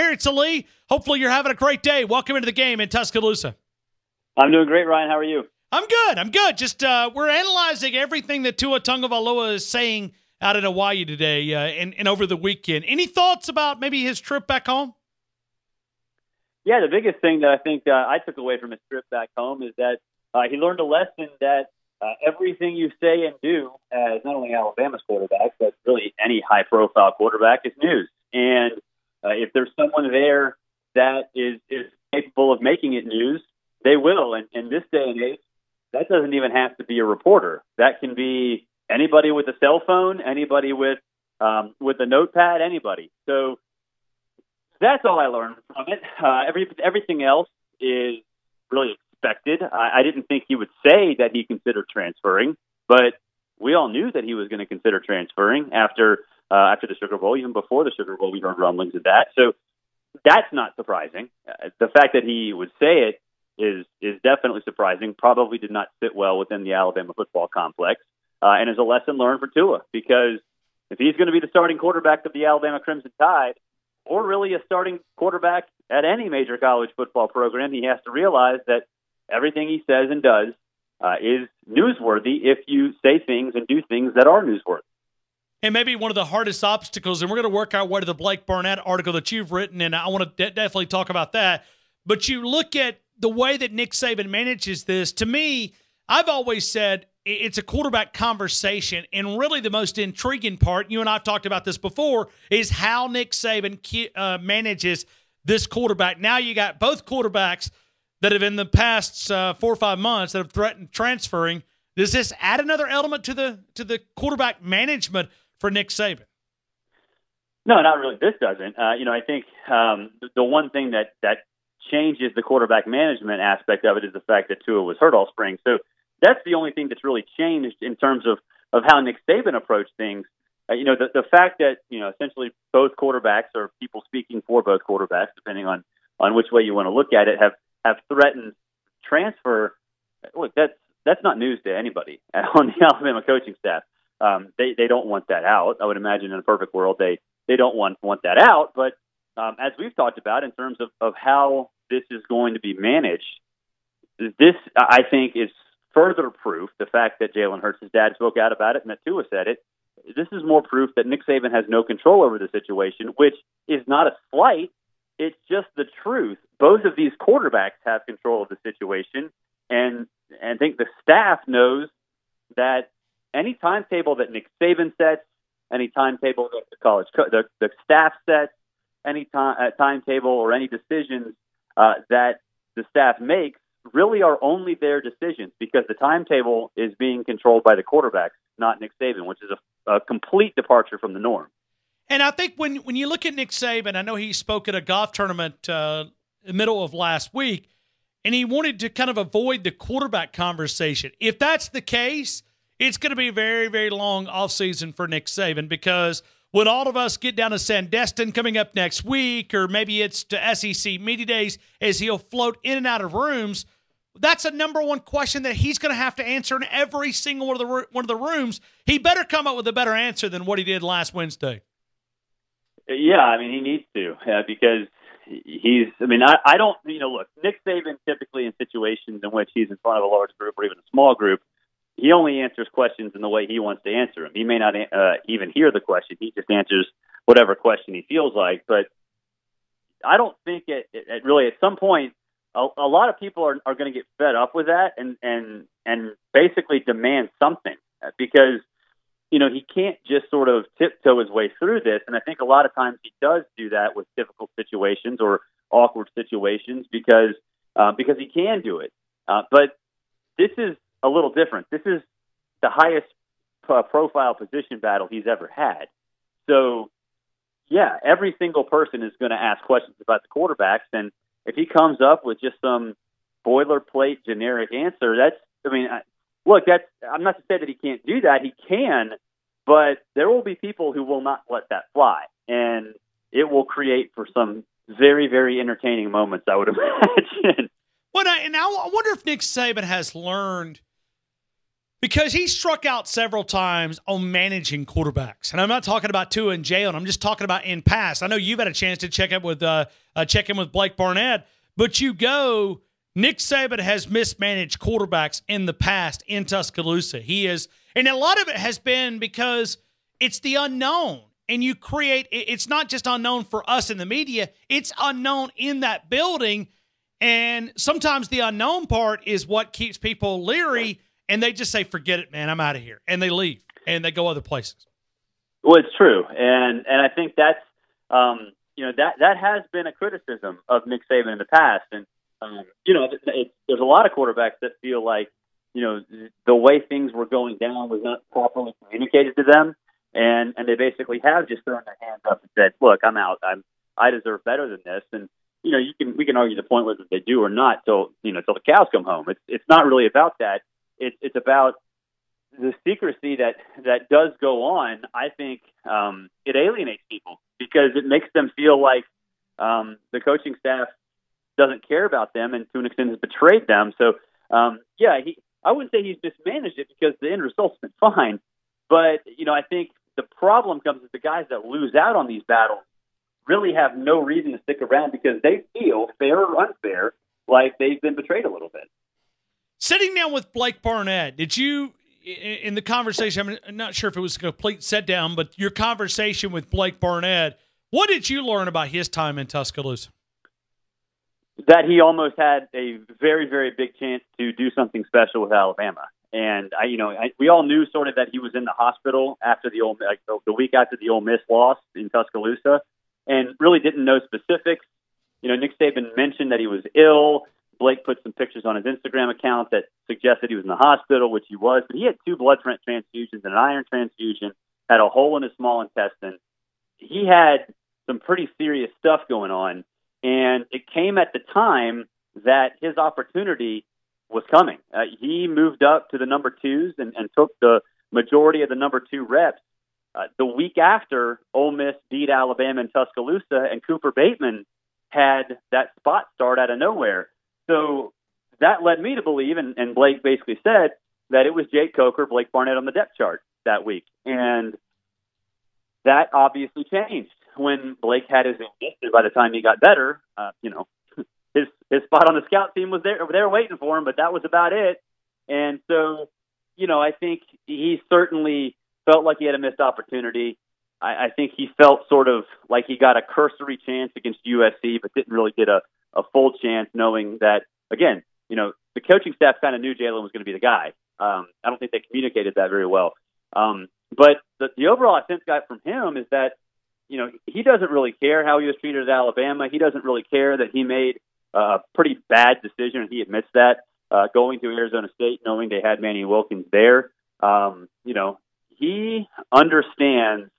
Barrett Sallee, hopefully you're having a great day. Welcome into the game in Tuscaloosa. I'm doing great, Ryan. How are you? I'm good. Just we're analyzing everything that Tua Tagovailoa is saying out at Hawaii today and over the weekend. Any thoughts about maybe his trip back home? Yeah, the biggest thing that I think I took away from his trip back home is that he learned a lesson that everything you say and do as not only Alabama's quarterback, but really any high-profile quarterback is news. And if there's someone there that is capable of making it news, they will. And in this day and age, that doesn't even have to be a reporter. That can be anybody with a cell phone, anybody with a notepad, anybody. So that's all I learned from it. Everything else is really expected. I didn't think he would say that he considered transferring, but we all knew that he was going to consider transferring after the Sugar Bowl. Even before the Sugar Bowl, we heard rumblings of that. So that's not surprising. The fact that he would say it is definitely surprising. Probably did not sit well within the Alabama football complex, and is a lesson learned for Tua, because if he's going to be the starting quarterback of the Alabama Crimson Tide, or really a starting quarterback at any major college football program, he has to realize that everything he says and does is newsworthy if you say things and do things that are newsworthy. And maybe one of the hardest obstacles, and we're going to work our way to the Blake Barnett article that you've written, and I want to definitely talk about that. But you look at the way that Nick Saban manages this. To me, I've always said it's a quarterback conversation, and really the most intriguing part, you and I have talked about this before, is how Nick Saban manages this quarterback. Now you got both quarterbacks that have in the past 4 or 5 months that have threatened transferring. Does this add another element to the quarterback management for Nick Saban? No, not really. This doesn't. I think the one thing that changes the quarterback management aspect of it is the fact that Tua was hurt all spring. So that's the only thing that's really changed in terms of how Nick Saban approached things. The fact that, essentially both quarterbacks, or people speaking for both quarterbacks, depending on which way you want to look at it, have threatened transfer. Look, that's not news to anybody on the Alabama coaching staff. They don't want that out. I would imagine in a perfect world they don't want that out. But as we've talked about in terms of how this is going to be managed, this, I think, is further proof, the fact that Jalen Hurts' dad spoke out about it and that Tua said it. This is more proof that Nick Saban has no control over the situation, which is not a slight. It's just the truth. Both of these quarterbacks have control of the situation, and I think the staff knows that any timetable that Nick Saban sets, any timetable that the staff sets, any timetable or any decisions that the staff makes really are only their decisions, because the timetable is being controlled by the quarterbacks, not Nick Saban, which is a complete departure from the norm. And I think when you look at Nick Saban, I know he spoke at a golf tournament in the middle of last week, and he wanted to kind of avoid the quarterback conversation. If that's the case, it's going to be a very, very long offseason for Nick Saban, because when all of us get down to Sandestin coming up next week, or maybe it's to SEC Media Days, as he'll float in and out of rooms, that's a number one question that he's going to have to answer in every single one of the rooms. He better come up with a better answer than what he did last Wednesday. Yeah, he needs to, because I don't, look, Nick Saban typically in situations in which he's in front of a large group or even a small group, he only answers questions in the way he wants to answer them. He may not even hear the question. He just answers whatever question he feels like. But I don't think it really, at some point, a lot of people are going to get fed up with that and basically demand something, because, he can't just sort of tiptoe his way through this. And I think a lot of times he does do that with difficult situations or awkward situations because he can do it. But this is a little different. This is the highest profile position battle he's ever had. So, yeah, every single person is going to ask questions about the quarterbacks. And if he comes up with just some boilerplate generic answer, I'm not to say that he can't do that. He can, but there will be people who will not let that fly. And it will create for some very, very entertaining moments, I would imagine. Well, and I wonder if Nick Saban has learned Because he struck out several times on managing quarterbacks. And I'm not talking about Tua and Jalen. I'm just talking about in past. I know you've had a chance to check in with Blake Barnett, but Nick Saban has mismanaged quarterbacks in the past in Tuscaloosa. He is, and a lot of it has been because it's the unknown. And you create, it's not just unknown for us in the media, it's unknown in that building. And sometimes the unknown part is what keeps people leery. And they just say, forget it, man, I'm out of here. And they leave, and they go other places. Well, it's true. And I think that's, that has been a criticism of Nick Saban in the past. And, there's a lot of quarterbacks that feel like, the way things were going down was not properly communicated to them. And they basically have just thrown their hands up and said, look, I'm out. I deserve better than this. And, we can argue the point whether they do or not till the cows come home. It's not really about that. It's about the secrecy that does go on. I think it alienates people because it makes them feel like the coaching staff doesn't care about them and to an extent has betrayed them. So, I wouldn't say he's mismanaged it because the end result's been fine. But, I think the problem comes with the guys that lose out on these battles really have no reason to stick around because they feel, fair or unfair, like they've been betrayed a little bit. Sitting down with Blake Barnett, did you, in the conversation, I'm not sure if it was a complete sit down, but your conversation with Blake Barnett, what did you learn about his time in Tuscaloosa? That he almost had a very, very big chance to do something special with Alabama. And we all knew sort of that he was in the hospital after the week after the Ole Miss loss in Tuscaloosa, and really didn't know specifics. Nick Saban mentioned that he was ill. Blake put some pictures on his Instagram account that suggested he was in the hospital, which he was. But he had 2 blood transfusions and an iron transfusion, had a hole in his small intestine. He had some pretty serious stuff going on, and it came at the time that his opportunity was coming. He moved up to the number 2s and took the majority of the number 2 reps. The week after Ole Miss beat Alabama in Tuscaloosa, and Cooper Bateman had that spot start out of nowhere. So that led me to believe, and Blake basically said, that it was Jake Coker, Blake Barnett on the depth chart that week. And that obviously changed when Blake had his enlisted by the time he got better. His spot on the scout team was there waiting for him, but that was about it. And so, I think he certainly felt like he had a missed opportunity. I think he felt sort of like he got a cursory chance against USC, but didn't really get a full chance, knowing that, again, the coaching staff kind of knew Jalen was going to be the guy. I don't think they communicated that very well. But the overall I sense got from him is that, he doesn't really care how he was treated at Alabama. He doesn't really care that he made a pretty bad decision, and he admits that, going to Arizona State, knowing they had Manny Wilkins there. He understands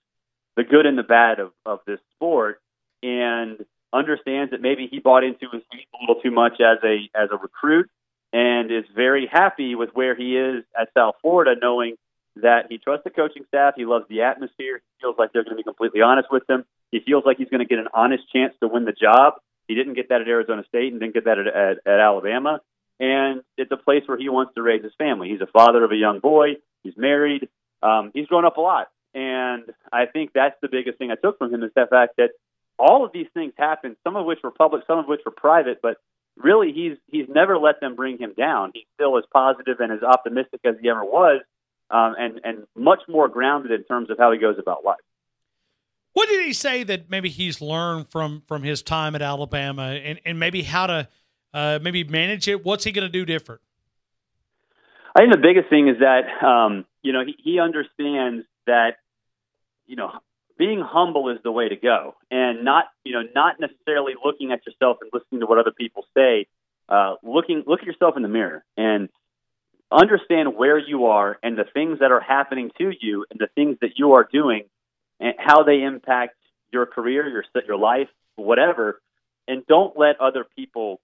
the good and the bad of this sport, and understands that maybe he bought into his team a little too much as a recruit, and is very happy with where he is at South Florida, knowing that he trusts the coaching staff. He loves the atmosphere. He feels like they're going to be completely honest with him. He feels like he's going to get an honest chance to win the job. He didn't get that at Arizona State and didn't get that at Alabama. And it's a place where he wants to raise his family. He's a father of a young boy. He's married. He's grown up a lot. And I think that's the biggest thing I took from him, is the fact that all of these things happened, some of which were public, some of which were private, but really he's never let them bring him down. He's still as positive and as optimistic as he ever was, and much more grounded in terms of how he goes about life. What did he say that maybe he's learned from his time at Alabama, and maybe how to maybe manage it? What's he going to do different? I think the biggest thing is that he understands that being humble is the way to go, and not necessarily looking at yourself and listening to what other people say. Look at yourself in the mirror and understand where you are and the things that are happening to you and the things that you are doing and how they impact your career, your life, whatever. And don't let other people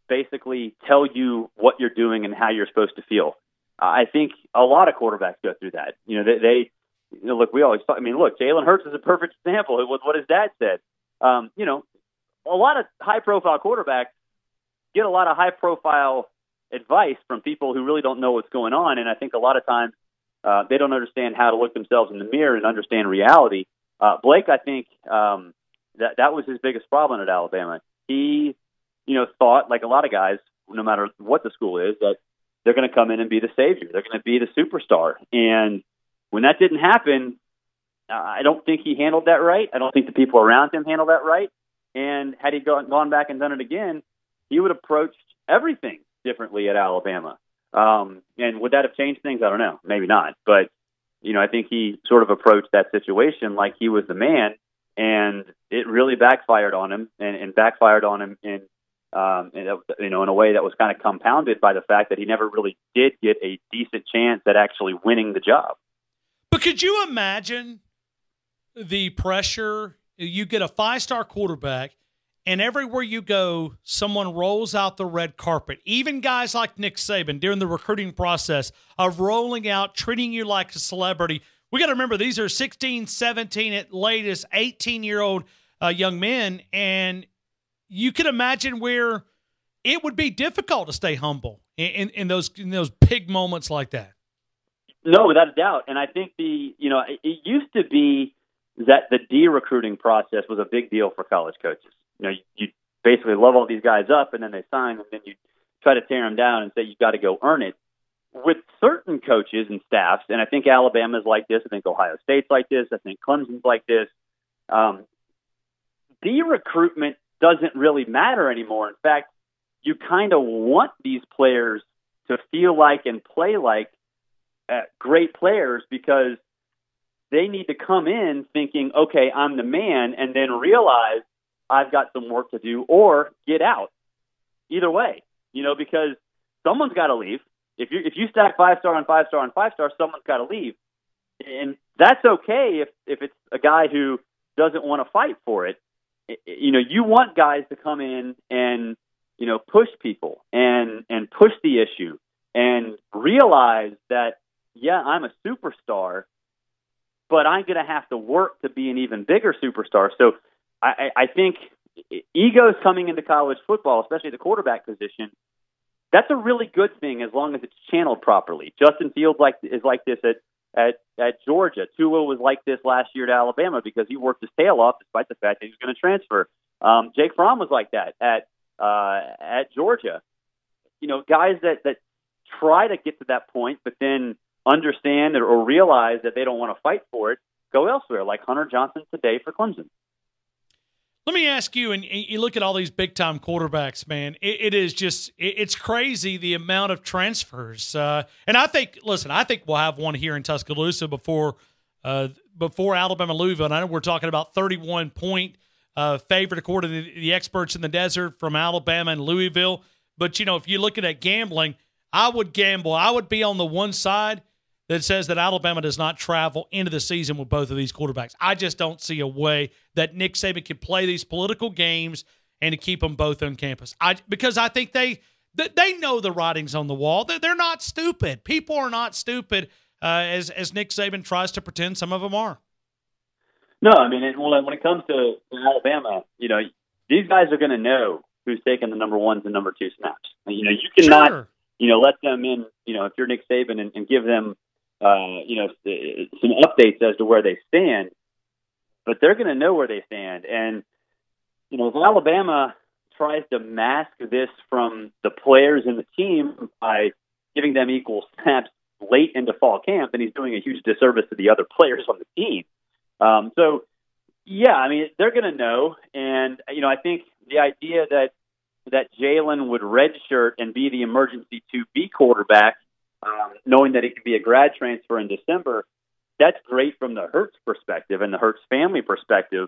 basically tell you what you're doing and how you're supposed to feel. I think a lot of quarterbacks go through that. Look, we always talk. I mean, look, Jalen Hurts is a perfect example with what his dad said. A lot of high-profile quarterbacks get a lot of high-profile advice from people who really don't know what's going on. And I think a lot of times they don't understand how to look themselves in the mirror and understand reality. Blake, I think that was his biggest problem at Alabama. He, thought, like a lot of guys, no matter what the school is, that they're going to come in and be the savior. They're going to be the superstar. And when that didn't happen, I don't think he handled that right. I don't think the people around him handled that right. And had he gone back and done it again, he would have approached everything differently at Alabama. And would that have changed things? I don't know. Maybe not. But, I think he sort of approached that situation like he was the man, and it really backfired on him and backfired on him in a way that was kind of compounded by the fact that he never really did get a decent chance at actually winning the job. But could you imagine the pressure? You get a 5-star quarterback, and everywhere you go, someone rolls out the red carpet. Even guys like Nick Saban during the recruiting process of rolling out, treating you like a celebrity. We got to remember, these are 16, 17, at latest 18-year-old young men, and you can imagine where it would be difficult to stay humble in those big moments like that. No, without a doubt. And I think it used to be that the de-recruiting process was a big deal for college coaches. You basically love all these guys up, and then they sign, and then you try to tear them down and say you've got to go earn it. With certain coaches and staffs, and I think Alabama's like this, I think Ohio State's like this, I think Clemson's like this, de-recruitment doesn't really matter anymore. In fact, you kind of want these players to feel like and play like great players, because they need to come in thinking, okay, I'm the man, and then realize I've got some work to do or get out. Either way, because someone's got to leave. If you stack 5-star on 5-star on 5-star, someone's got to leave. And that's okay if it's a guy who doesn't want to fight for it. You want guys to come in and, push people and push the issue and realize that, yeah, I'm a superstar, but I'm going to have to work to be an even bigger superstar. So I think egos coming into college football, especially the quarterback position, that's a really good thing as long as it's channeled properly. Justin Fields is like this at Georgia. Tua was like this last year at Alabama because he worked his tail off despite the fact that he was going to transfer. Jake Fromm was like that at Georgia. Guys that try to get to that point, but then understand or realize that they don't want to fight for it, go elsewhere, like Hunter Johnson today for Clemson. Let me ask you, and you look at all these big-time quarterbacks, man, it's crazy the amount of transfers. And I think we'll have one here in Tuscaloosa before Alabama Louisville. And I know we're talking about 31-point favorite according to the experts in the desert from Alabama and Louisville. But, if you're looking at gambling, I would gamble. I would be on the one side that says that Alabama does not travel into the season with both of these quarterbacks. I just don't see a way that Nick Saban can play these political games and to keep them both on campus. Because I think they know the writing's on the wall. They're not stupid. People are not stupid, as Nick Saban tries to pretend some of them are. No, I mean, when it comes to Alabama, these guys are going to know who's taking the number 1s and number 2 snaps. You cannot, let them in. If you're Nick Saban and give them some updates as to where they stand, but they're going to know where they stand. And, if Alabama tries to mask this from the players in the team by giving them equal snaps late into fall camp, then he's doing a huge disservice to the other players on the team. They're going to know. And, I think the idea that Jalen would redshirt and be the emergency 2B quarterback, knowing that it could be a grad transfer in December, that's great from the Hurts perspective and the Hurts family perspective.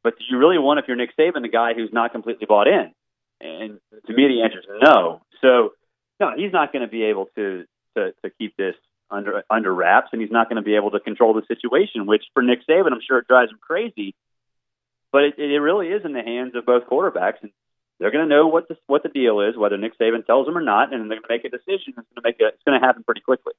But do you really want, if you're Nick Saban, the guy who's not completely bought in? And to me, the answer is no. So, no, he's not going to be able to keep this under wraps, and he's not going to be able to control the situation, which for Nick Saban, I'm sure it drives him crazy. But it really is in the hands of both quarterbacks, and they're going to know what the deal is, whether Nick Saban tells them or not, and they're going to make a decision. It's going to happen pretty quickly.